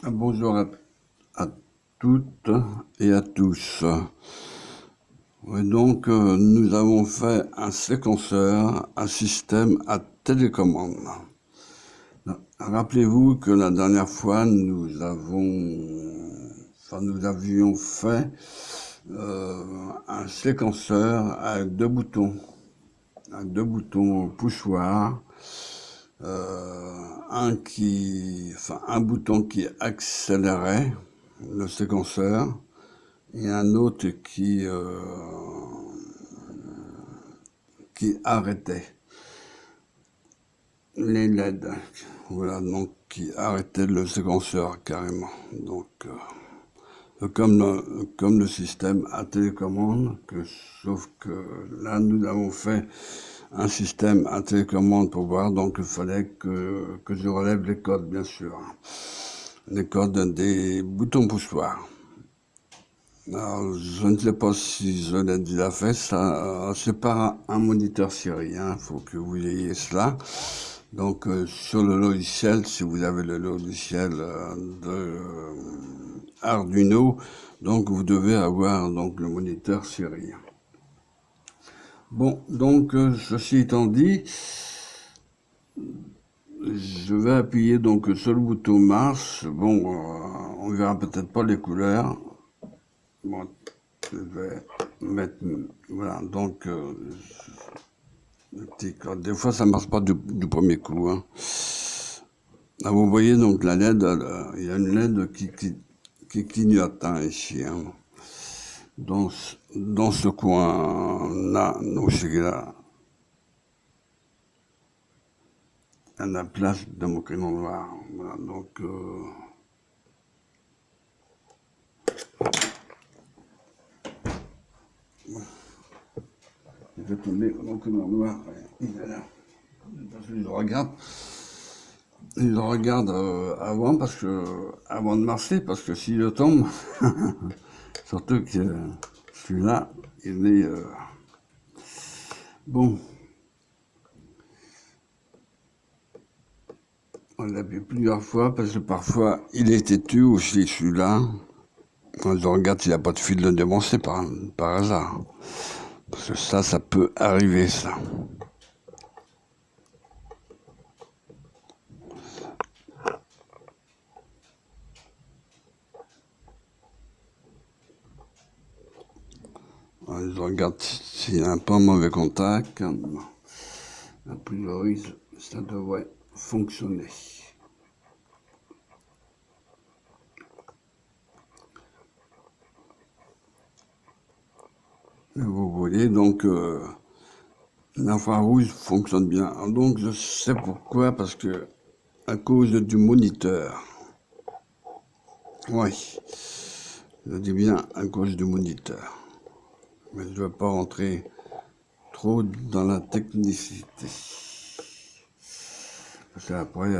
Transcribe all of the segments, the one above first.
Bonjour à toutes et à tous. Ouais, donc, nous avons fait un séquenceur, un système à télécommande. Rappelez-vous que la dernière fois, nous avions fait un séquenceur avec deux boutons poussoirs, un bouton qui accélérait le séquenceur et un autre qui arrêtait les LED. Voilà, donc qui arrêtait le séquenceur carrément. Donc, comme le système à télécommande, sauf que là, nous avons fait un système à télécommande pour voir, donc il fallait que je relève les codes, bien sûr. Les codes des boutons poussoirs. Alors, je ne sais pas si je l'ai déjà fait, ça, c'est pas un moniteur série, hein, faut que vous ayez cela. Donc, sur le logiciel, si vous avez le logiciel de Arduino, donc vous devez avoir donc le moniteur série. Bon, donc, ceci étant dit, je vais appuyer donc sur le bouton Mars. Bon, on verra peut-être pas les couleurs. Bon, je vais mettre, voilà, donc, des fois ça marche pas du premier coup, hein. Ah, vous voyez donc la LED, il y a une LED qui clignote, hein, ici, hein. Dans ce coin-là, c'est là, à la place de mon crayon noir. Voilà, donc, je vais tomber mon crayon noir, il est là. Parce que je le regarde avant, avant de marcher, parce que s'il tombe, surtout que celui-là, il est bon. On l'a vu plusieurs fois, parce que parfois, il est têtu aussi, celui-là. Quand je regarde s'il n'y a pas de fil de démoncer par hasard. Parce que ça peut arriver, ça. Je regarde s'il n'y a pas un mauvais contact. A priori, ça devrait fonctionner. Vous voyez, donc, l'infrarouge fonctionne bien. Donc, je sais pourquoi, parce que, à cause du moniteur. Oui, je dis bien à cause du moniteur. Mais je ne veux pas rentrer trop dans la technicité. Parce qu'après,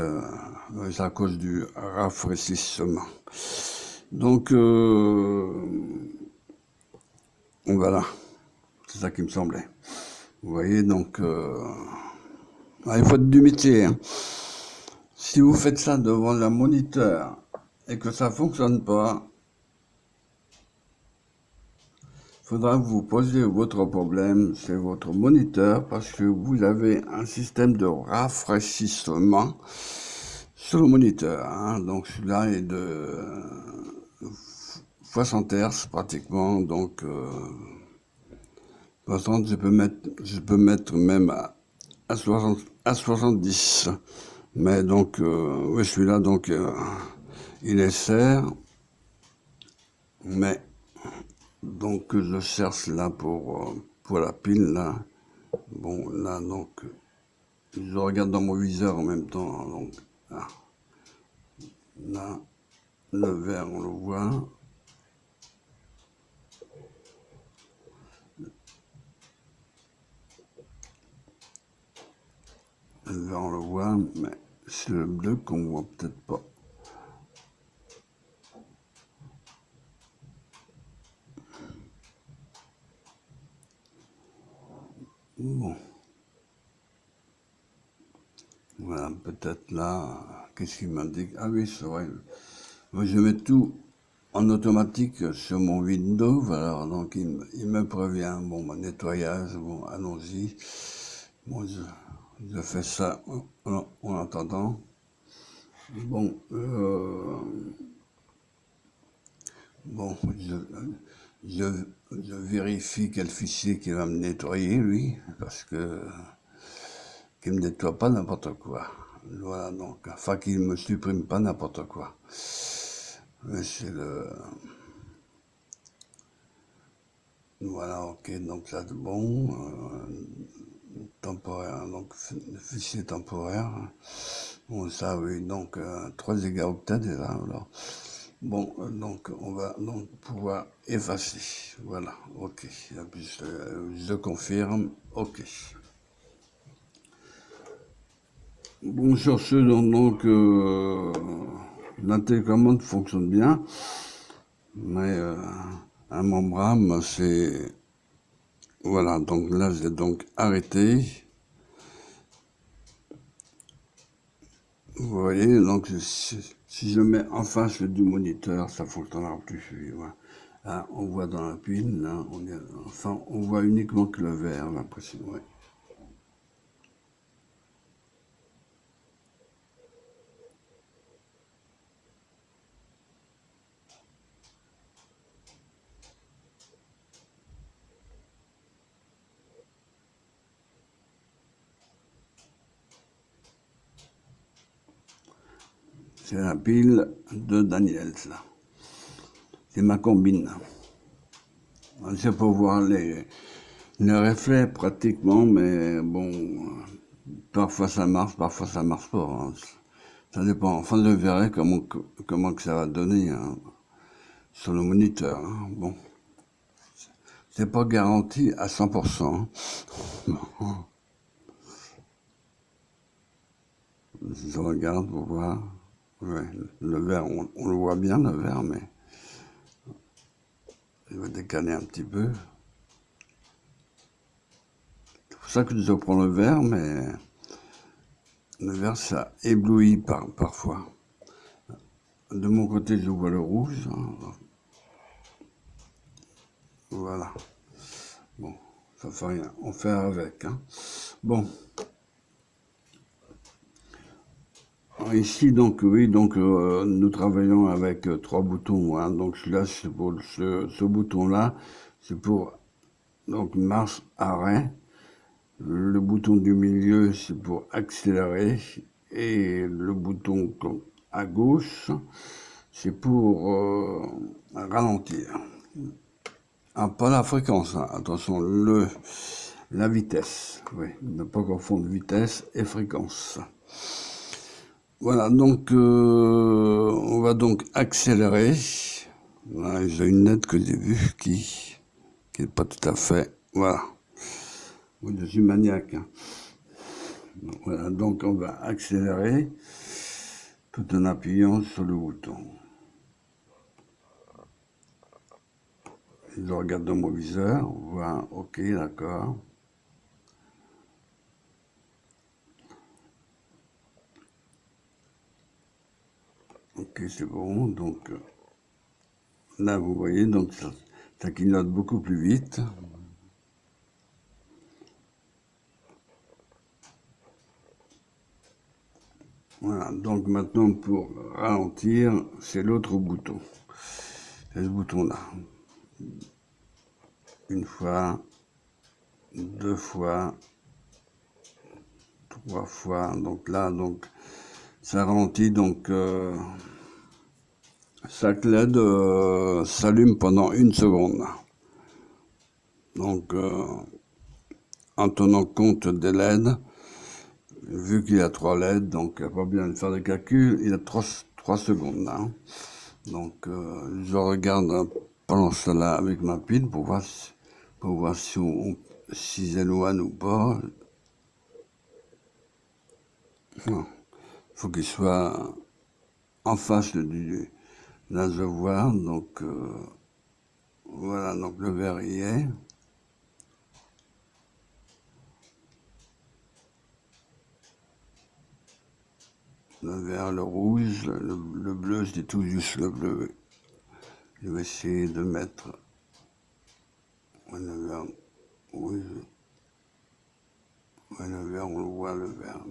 c'est à cause du rafraîchissement. Donc, voilà. C'est ça qui me semblait. Vous voyez, donc, il faut du métier, hein. Si vous faites ça devant le moniteur et que ça fonctionne pas, faudra que vous posiez votre problème, c'est votre moniteur, parce que vous avez un système de rafraîchissement sur le moniteur, hein. Donc celui-là est de 60 Hz pratiquement, donc 60, je peux mettre même à 60, à 70. Mais donc, oui, celui-là, donc, il est serre, mais donc je cherche là pour la pile là. Bon, là, donc, je regarde dans mon viseur en même temps. Donc, là, le vert, on le voit. Le vert, on le voit, mais c'est le bleu qu'on voit peut-être pas. Bon. Voilà, peut-être là, qu'est-ce qu'il m'indique? Ah oui, c'est vrai. Je mets tout en automatique sur mon Windows, alors donc il me prévient, bon, mon nettoyage, bon, allons-y. Bon, je fais ça en attendant. Bon, bon, je, je vérifie quel fichier qui va me nettoyer, lui, parce que qu'il ne me nettoie pas n'importe quoi. Voilà, donc, enfin, qu'il ne me supprime pas n'importe quoi. C'est le... Voilà, ok, donc ça c'est bon. Temporaire, donc fichier temporaire. Bon, ça, oui, donc 3 gigaoctets déjà. Alors. Bon, donc on va donc pouvoir effacer. Voilà, ok. Et puis, je confirme, ok. Bon, sur ce, donc la télécommande fonctionne bien, mais un membrane, c'est... Voilà, donc là, j'ai donc arrêté. Vous voyez, donc si je mets en face du moniteur, ça fonctionnera plus. Voilà. Là, on voit dans la pile, là, enfin, on voit uniquement que le vert, là, précis, ouais. C'est la pile de Daniels, là. C'est ma combine. C'est pour voir les reflets pratiquement, mais bon, parfois ça marche pas. Hein. Ça dépend. Enfin, je verrai comment que ça va donner hein, sur le moniteur. Hein. Bon, c'est pas garanti à 100%. Hein. Je regarde pour voir. Ouais, le vert, on le voit bien, le vert, mais je vais décaler un petit peu. C'est pour ça que je prends le vert, mais le vert, ça éblouit parfois. De mon côté, je vois le rouge. Hein. Voilà. Bon, ça fait rien. On fait avec. Hein. Bon. Alors ici, donc, oui, donc, nous travaillons avec 3 boutons. Hein. Donc, celui-là, c'est pour ce bouton-là, c'est pour donc marche arrêt. Le bouton du milieu, c'est pour accélérer. Et le bouton à gauche, c'est pour ralentir. Ah, pas la fréquence, hein. Attention, la vitesse. Oui, ne pas confondre vitesse et fréquence. Voilà, donc on va donc accélérer. Voilà, j'ai une lettre que j'ai vue qui n'est pas tout à fait. Voilà. Oui, je suis maniaque. Hein. Voilà, donc on va accélérer tout en appuyant sur le bouton. Je regarde dans mon viseur, on voit, ok, d'accord. Ok, c'est bon, donc là vous voyez, donc ça clignote beaucoup plus vite. Voilà, donc maintenant pour ralentir, c'est l'autre bouton. C'est ce bouton-là. Une fois, 2 fois, 3 fois. Donc là, donc ça ralentit, donc sa LED s'allume pendant 1 seconde. Donc en tenant compte des LED, vu qu'il y a 3 LED, donc il n'y a pas besoin de faire des calculs, il y a 3 secondes là. Donc je regarde pendant cela avec ma pile pour voir si j'éloigne ou pas. Il faut qu'il soit en face du réservoir, donc voilà, donc le verre y est. le vert, le rouge, le bleu, je dis tout juste le bleu. Je vais essayer de mettre le vert rouge. Le vert, on le voit, le vert.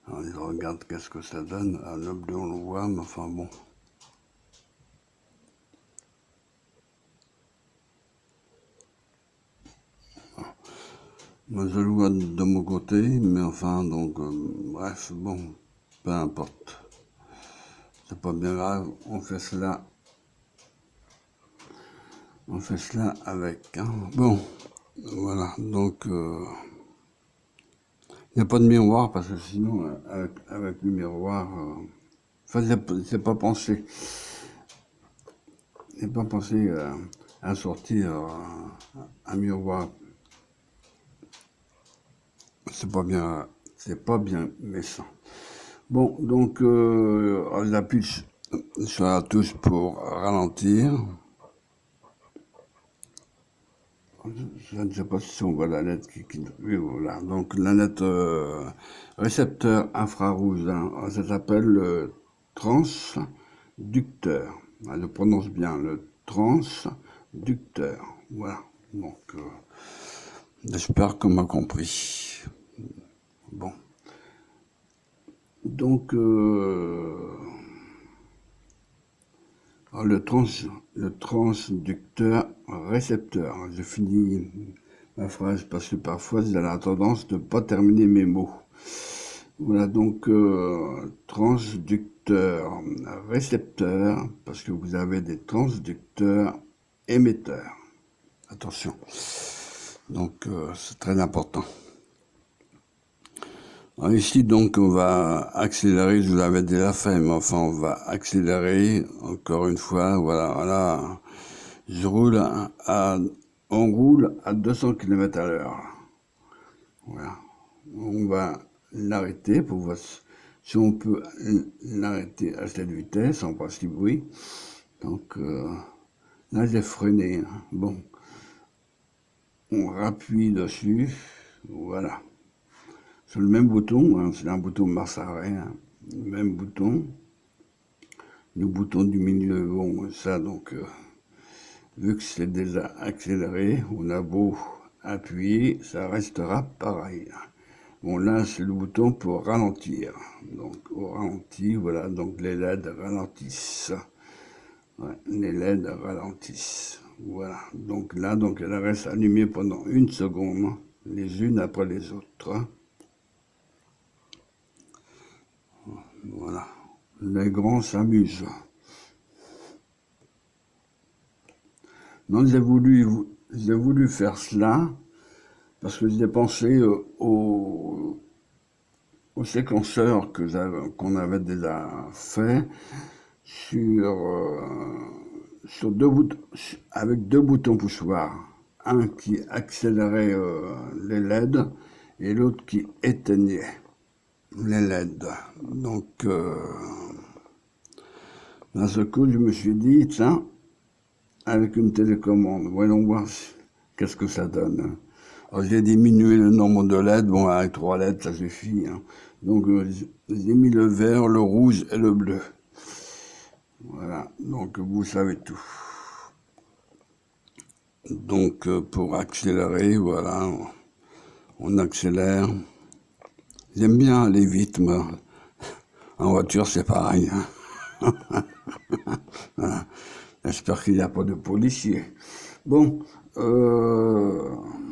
Alors, je regarde qu'est-ce que ça donne. Alors, le bleu, on le voit, mais enfin bon. Moi, je le vois de mon côté, mais enfin, donc, bref, bon, peu importe. C'est pas bien grave, on fait cela avec. Hein. Bon, voilà, donc, il n'y a pas de miroir, parce que sinon, avec le miroir, enfin, c'est pas pensé. J'ai pas pensé à sortir un miroir. C'est pas bien méchant. Bon, donc j'appuie sur la touche pour ralentir. Je ne sais pas si on voit la lettre oui, voilà. Donc la lettre récepteur infrarouge, hein, ça s'appelle le transducteur. Je prononce bien le transducteur. Voilà. Donc j'espère qu'on m'a compris. Bon. Donc, le transducteur récepteur. Je finis ma phrase parce que parfois j'ai la tendance de ne pas terminer mes mots. Voilà, donc transducteur récepteur, parce que vous avez des transducteurs émetteurs. Attention. Donc, c'est très important. Alors ici, donc, on va accélérer, je vous l'avais déjà fait, mais enfin, on va accélérer, encore une fois, voilà, je roule on roule à 200 km à l'heure. Voilà. On va l'arrêter pour voir si on peut l'arrêter à cette vitesse, en principe, oui. Donc, là, j'ai freiné. Hein. Bon. On rappuie dessus, voilà. Sur le même bouton, hein, c'est un bouton marche arrêt, hein, le même bouton. Le bouton du milieu, bon, ça donc, vu que c'est déjà accéléré, on a beau appuyer, ça restera pareil. Bon, là, c'est le bouton pour ralentir. Donc, au ralenti, voilà, donc les LED ralentissent. Ouais, les LED ralentissent. Voilà, donc là, donc elle reste allumée pendant 1 seconde, les unes après les autres. Voilà, les grands s'amusent. Non, j'ai voulu faire cela parce que j'ai pensé au séquenceur qu'on avait déjà fait sur avec 2 boutons poussoirs. Un qui accélérait les LED et l'autre qui éteignait les LED. Donc, d'un seul coup, je me suis dit, tiens, avec une télécommande, voyons voir qu'est-ce que ça donne. Alors, j'ai diminué le nombre de LED, bon, avec 3 LED, ça suffit. Hein. Donc, j'ai mis le vert, le rouge et le bleu. Voilà, donc vous savez tout. Donc, pour accélérer, voilà, on accélère. J'aime bien aller vite, moi. En voiture, c'est pareil. Hein. Voilà. J'espère qu'il n'y a pas de policiers. Bon, vous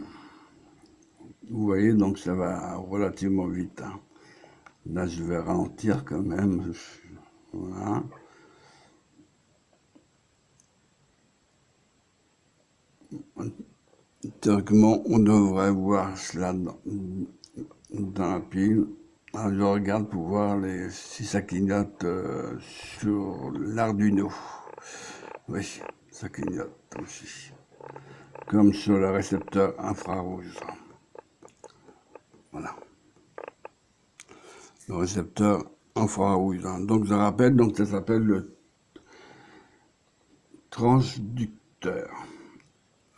voyez, donc ça va relativement vite. Hein. Là, je vais ralentir quand même. Voilà. Théoriquement, on devrait voir cela dans la pile. Alors, je regarde pour voir si ça clignote sur l'Arduino. Oui, ça clignote aussi. Comme sur le récepteur infrarouge. Voilà. Le récepteur infrarouge. Donc, je rappelle, donc ça s'appelle le transducteur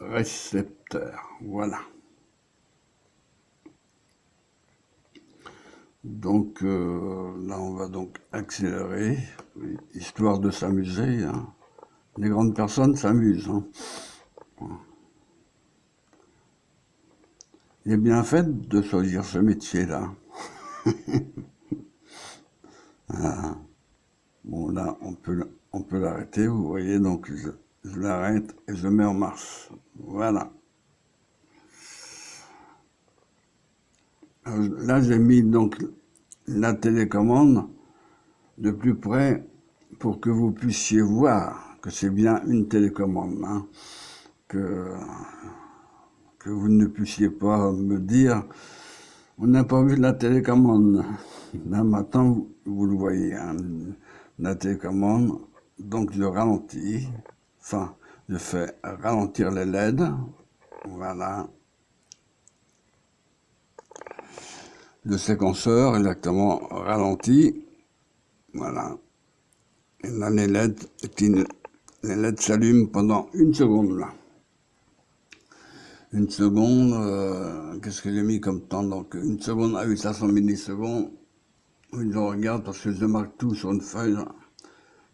récepteur. Voilà. Donc là, on va donc accélérer, histoire de s'amuser. Hein. Les grandes personnes s'amusent. Hein. Il est bien fait de choisir ce métier-là. Voilà. Bon, là, on peut l'arrêter, vous voyez, donc je l'arrête et je mets en marche. Voilà. Là, j'ai mis donc la télécommande de plus près pour que vous puissiez voir que c'est bien une télécommande, hein, que vous ne puissiez pas me dire on n'a pas vu la télécommande. Là maintenant vous le voyez, hein, la télécommande, donc je ralentis, enfin je fais ralentir les LED, voilà. Le séquenceur exactement ralenti, voilà. Et là, les LED s'allument pendant une seconde, là. Une seconde, qu'est-ce que j'ai mis comme temps? Donc, une seconde à 500 millisecondes. Oui, je regarde parce que je marque tout sur une feuille, là.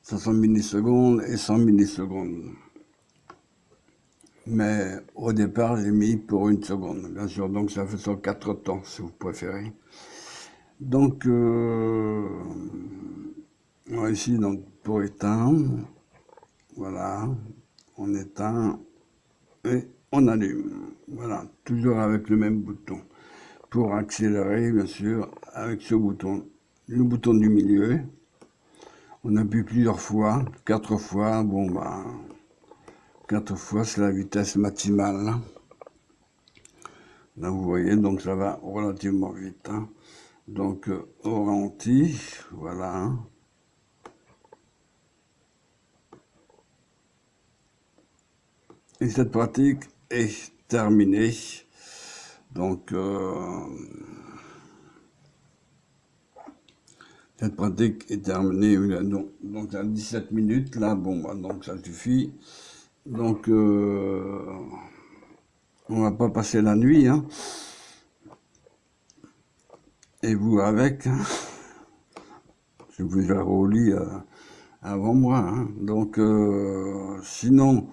500 millisecondes et 100 millisecondes. Mais au départ, j'ai mis pour une seconde, bien sûr. Donc, ça fait sur 4 temps, si vous préférez. Donc, ici, donc, pour éteindre, voilà, on éteint et on allume. Voilà, toujours avec le même bouton. Pour accélérer, bien sûr, avec ce bouton, le bouton du milieu. On appuie plusieurs fois, 4 fois, bon bah, 4 fois c'est la vitesse maximale. Là vous voyez, donc ça va relativement vite. Hein. Donc au ralenti, voilà. Et cette pratique est terminée. Donc cette pratique est terminée. Donc à 17 minutes, là, bon, bah, donc ça suffit. Donc on va pas passer la nuit, hein. Et vous avec, hein. Je vous ai au lit avant moi. Hein. Donc, sinon,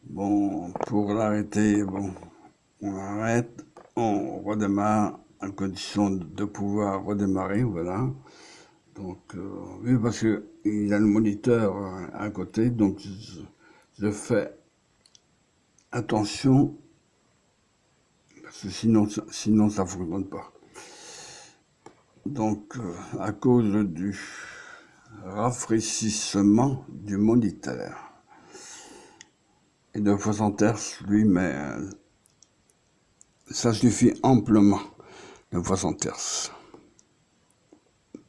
bon, pour l'arrêter, bon, on arrête, on redémarre à condition de pouvoir redémarrer, voilà. Donc, oui, parce qu'il y a le moniteur à côté, donc je fais attention, parce que sinon ça ne fonctionne pas. Donc, à cause du rafraîchissement du moniteur. Et de 60 Hz, lui, mais ça suffit amplement, de 60 Hz,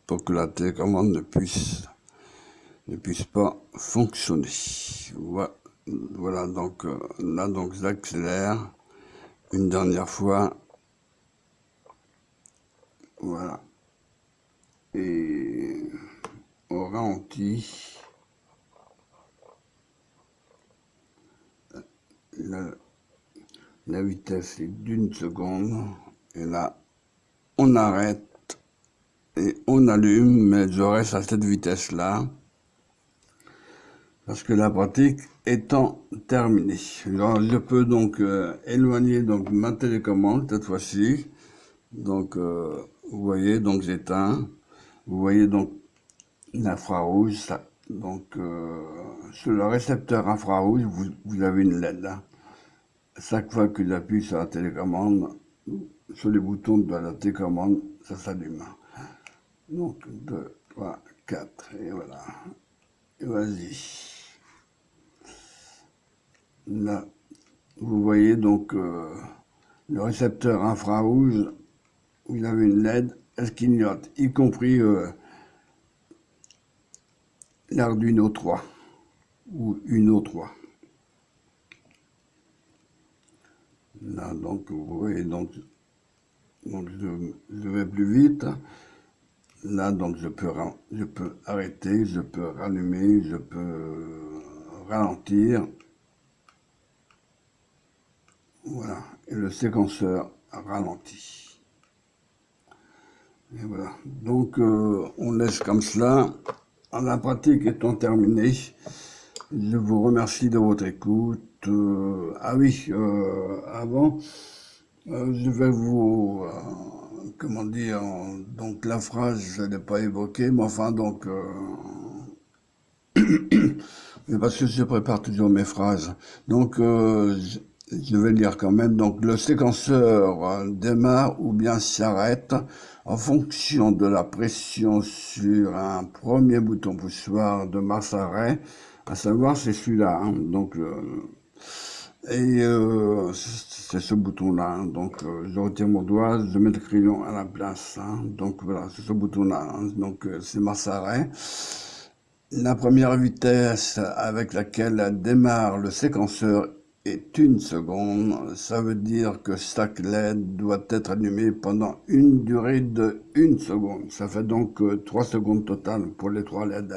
pour que la télécommande ne puisse pas fonctionner. Voilà, donc là, donc j'accélère une dernière fois. Voilà. Et au ralenti, la vitesse est d'une seconde. Et là, on arrête et on allume, mais je reste à cette vitesse-là. Parce que la pratique étant terminée. Alors, je peux donc éloigner donc, ma télécommande cette fois-ci. Donc, vous voyez, donc j'éteins. Vous voyez donc l'infrarouge. Donc, sur le récepteur infrarouge, vous avez une LED. Hein. Chaque fois que j'appuie sur la télécommande, sur les boutons de la télécommande, ça s'allume. Donc, 2, 3, 4, et voilà. Et vas-y. Là, vous voyez donc le récepteur infrarouge, où il avait une LED, elle clignote, y compris l'Arduino 3 ou Uno 3. Là, donc, vous voyez, donc je vais plus vite. Là, donc, je peux arrêter, je peux rallumer, je peux ralentir. Voilà, et le séquenceur ralentit. Et voilà, donc on laisse comme cela. La pratique étant terminée, je vous remercie de votre écoute. Ah oui, avant, je vais vous, comment dire, donc la phrase, je ne l'ai pas évoquée, mais enfin, donc, parce que je prépare toujours mes phrases. Donc, je vais lire quand même. Donc, le séquenceur démarre ou bien s'arrête en fonction de la pression sur un premier bouton poussoir de masse arrêt, à savoir c'est celui-là. Hein. Donc, c'est ce bouton-là. Hein. Donc, je retire mon doigt, je mets le crayon à la place. Hein. Donc, voilà, c'est ce bouton-là. Hein. Donc, c'est masse arrêt. La première vitesse avec laquelle démarre le séquenceur est 1 seconde. Ça veut dire que chaque LED doit être allumé pendant une durée de 1 seconde. Ça fait donc 3 secondes totales pour les 3 LED.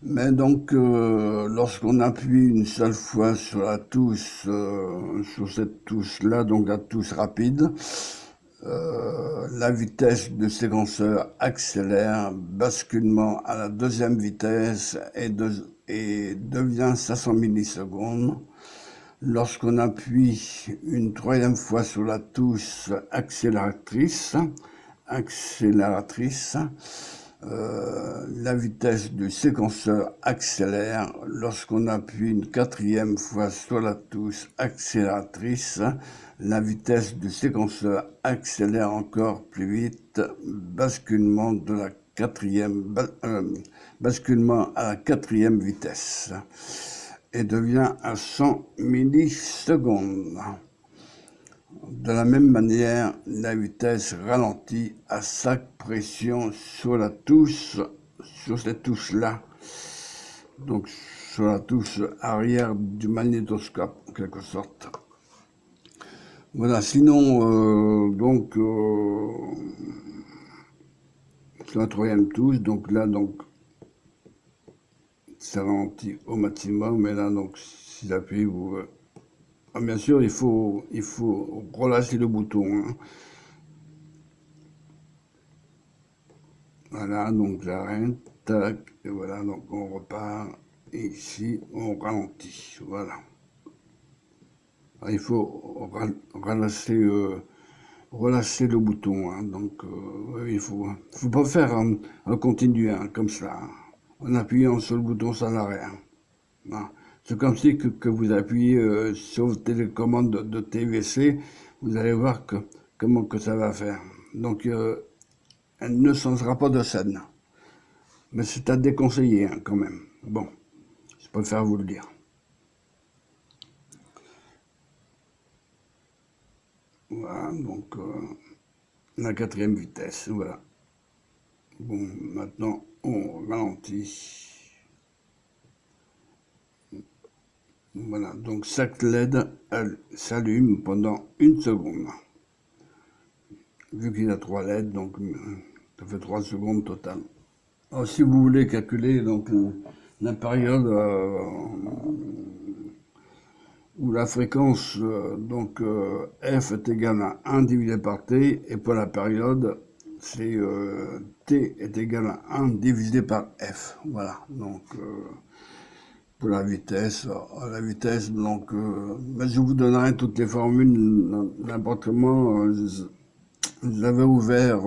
Mais donc, lorsqu'on appuie une seule fois sur la touche, sur cette touche-là, donc la touche rapide, la vitesse du séquenceur accélère, basculement à la deuxième vitesse et devient 500 millisecondes. Lorsqu'on appuie une troisième fois sur la touche accélératrice, la vitesse du séquenceur accélère. Lorsqu'on appuie une quatrième fois sur la touche accélératrice, la vitesse du séquenceur accélère encore plus vite. Basculement à la quatrième vitesse et devient à 100 millisecondes. De la même manière, la vitesse ralentit à chaque pression sur la touche, sur cette touche-là, donc sur la touche arrière du magnétoscope, en quelque sorte. Voilà, sinon, sur la troisième touche, donc là, donc, ça ralentit au maximum, et là, donc, si j'appuie, vous... bien sûr, il faut relâcher le bouton. Hein. Voilà, donc j'arrête, tac, et voilà, donc on repart, et ici, on ralentit, voilà. Alors, il faut relâcher le bouton, hein, donc il faut pas faire un continu, hein, comme ça, en appuyant sur le bouton sans arrêt. Hein. C'est comme si que vous appuyez sur votre télécommande de TVC, vous allez voir comment que ça va faire. Donc, elle ne changera pas de scène. Mais c'est à déconseiller, hein, quand même. Bon, je préfère vous le dire. Voilà, donc, la quatrième vitesse, voilà. Bon, maintenant, on ralentit. Voilà, donc chaque LED, elle s'allume pendant 1 seconde. Vu qu'il y a 3 LED, donc ça fait 3 secondes totales. Alors, si vous voulez calculer donc la période où la fréquence f est égale à 1 divisé par t, et pour la période, c'est t est égal à 1 divisé par f. Voilà, donc pour la vitesse, donc mais je vous donnerai toutes les formules n'importe comment. J'avais ouvert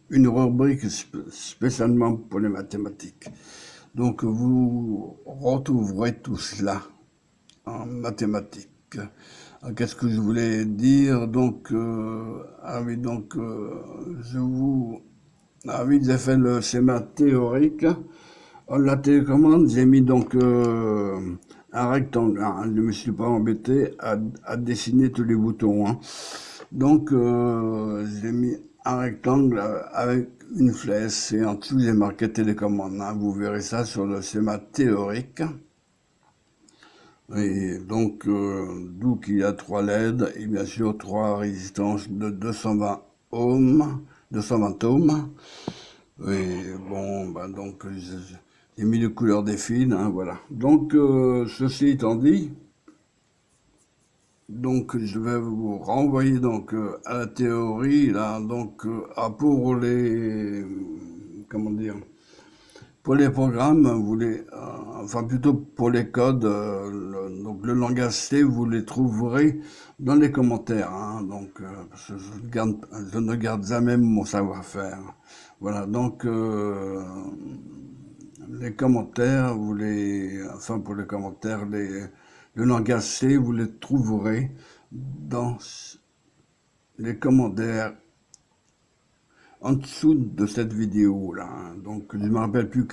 une rubrique spécialement pour les mathématiques. Donc vous retrouverez tout cela en mathématiques. Qu'est-ce que je voulais dire? Donc, j'ai fait le schéma théorique. La télécommande, j'ai mis donc un rectangle. Hein. Je ne me suis pas embêté à dessiner tous les boutons. Hein. Donc, j'ai mis un rectangle avec une flèche et en dessous, j'ai marqué télécommande. Hein. Vous verrez ça sur le schéma théorique. Et donc, d'où qu'il y a 3 LED et bien sûr 3 résistances de 220 ohms. Et bon, donc, j'ai mis les couleurs des fils, hein, voilà. Donc, ceci étant dit, Donc, je vais vous renvoyer donc à la théorie, là, donc, pour les, comment dire, pour les programmes, enfin plutôt pour les codes, donc le langage C, vous les trouverez dans les commentaires, hein, donc, parce que je ne garde jamais mon savoir-faire. Voilà, donc, les commentaires, enfin pour les commentaires, le langage C, vous les trouverez dans les commentaires en dessous de cette vidéo là, hein. Donc je ne me rappelle plus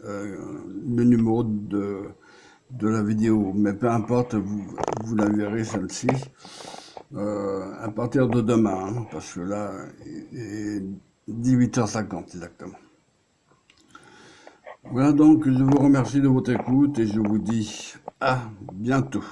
le numéro de la vidéo, mais peu importe, vous la verrez celle-ci à partir de demain, hein, parce que là, il est 18h50 exactement. Voilà, donc je vous remercie de votre écoute et je vous dis à bientôt.